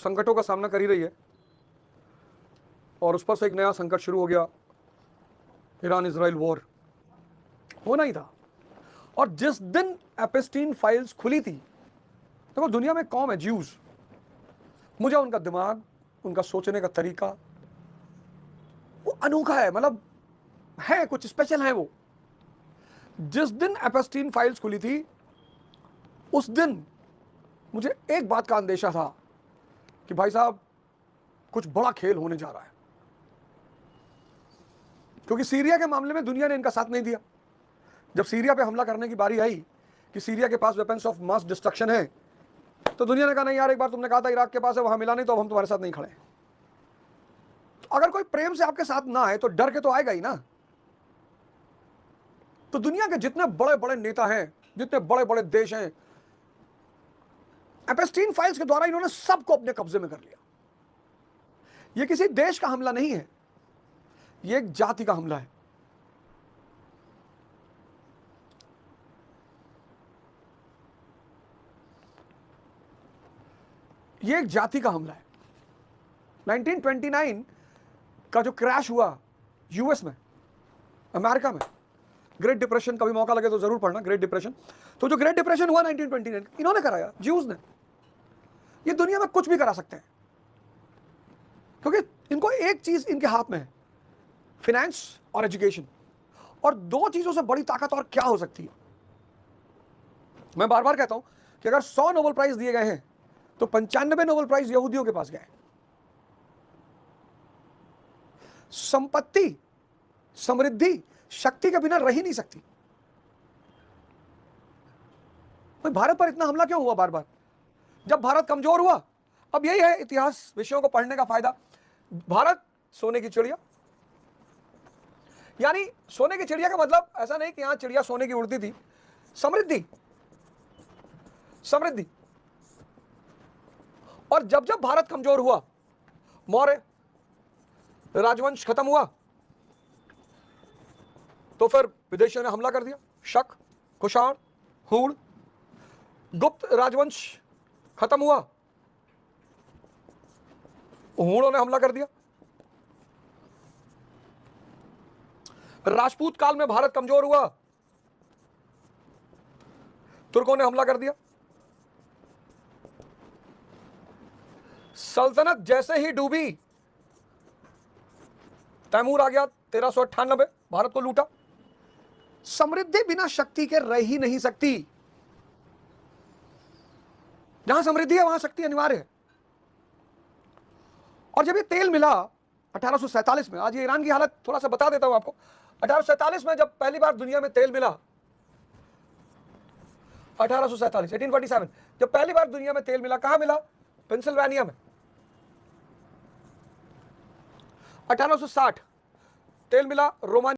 संकटों का सामना कर ही रही है, और उस पर से एक नया संकट शुरू हो गया, ईरान इजराइल वॉर। होना ही था। और जिस दिन एपेस्टीन फाइल्स खुली थी, देखो दुनिया में कौम है ज्यूज, मुझे उनका दिमाग, उनका सोचने का तरीका वो अनोखा है, मतलब है कुछ स्पेशल है वो। जिस दिन एपेस्टीन फाइल्स खुली थी, उस दिन मुझे एक बात का अंदेशा था कि भाई साहब कुछ बड़ा खेल होने जा रहा है, क्योंकि सीरिया के मामले में दुनिया ने इनका साथ नहीं दिया। जब सीरिया पे हमला करने की बारी आई कि सीरिया के पास वेपन्स ऑफ मास डिस्ट्रक्शन है, तो दुनिया ने कहा नहीं यार, एक बार तुमने कहा था इराक के पास है, वहां मिला नहीं, तो अब हम तुम्हारे साथ नहीं खड़े। तो अगर कोई प्रेम से आपके साथ ना है तो डर के तो आएगा ही ना। तो दुनिया के जितने बड़े बड़े नेता हैं, जितने बड़े बड़े देश हैं, एपेस्टीन फाइल्स के द्वारा इन्होंने सबको अपने कब्जे में कर लिया। यह किसी देश का हमला नहीं है, यह एक जाति का हमला है। यह एक जाति का हमला है। 1929 का जो क्रैश हुआ यूएस में, अमेरिका में, ग्रेट डिप्रेशन, कभी मौका लगे तो जरूर पढ़ना ग्रेट डिप्रेशन। तो जो ग्रेट डिप्रेशन हुआ 1929, इन्होंने कराया, ज्यूज ने। ये दुनिया में कुछ भी करा सकते हैं, क्योंकि इनको एक चीज इनके हाथ में है, फिनेंस और एजुकेशन। और दो चीजों से बड़ी ताकत और क्या हो सकती है। मैं बार बार कहता हूं कि अगर 100 नोबेल प्राइज दिए गए हैं तो 95 नोबेल प्राइज यहूदियों के पास गए। संपत्ति, समृद्धि शक्ति के बिना रह ही नहीं सकती। भारत पर इतना हमला क्यों हुआ बार बार? जब भारत कमजोर हुआ, अब यही है इतिहास विषयों को पढ़ने का फायदा। भारत सोने की चिड़िया, यानी सोने की चिड़िया का मतलब ऐसा नहीं कि यहां चिड़िया सोने की उड़ती थी, समृद्धि, समृद्धि। और जब जब भारत कमजोर हुआ, मौर्य राजवंश खत्म हुआ, तो फिर विदेशियों ने हमला कर दिया। शक, कुषाण, हूण। गुप्त राजवंश खत्म हुआ, हूणों ने हमला कर दिया। राजपूत काल में भारत कमजोर हुआ, तुर्कों ने हमला कर दिया। सल्तनत जैसे ही डूबी, तैमूर आ गया 1398, भारत को लूटा। समृद्धि बिना शक्ति के रह ही नहीं सकती। जहां समृद्धि है वहां शक्ति अनिवार्य है। और जब ये तेल मिला 1847 में, आज ये ईरान की हालत थोड़ा सा बता देता हूं आपको। 1847 में जब पहली बार दुनिया में तेल मिला, 1847 जब पहली बार दुनिया में तेल मिला, कहां मिला? पेंसिल्वेनिया में। 1860 तेल मिला रोमानिया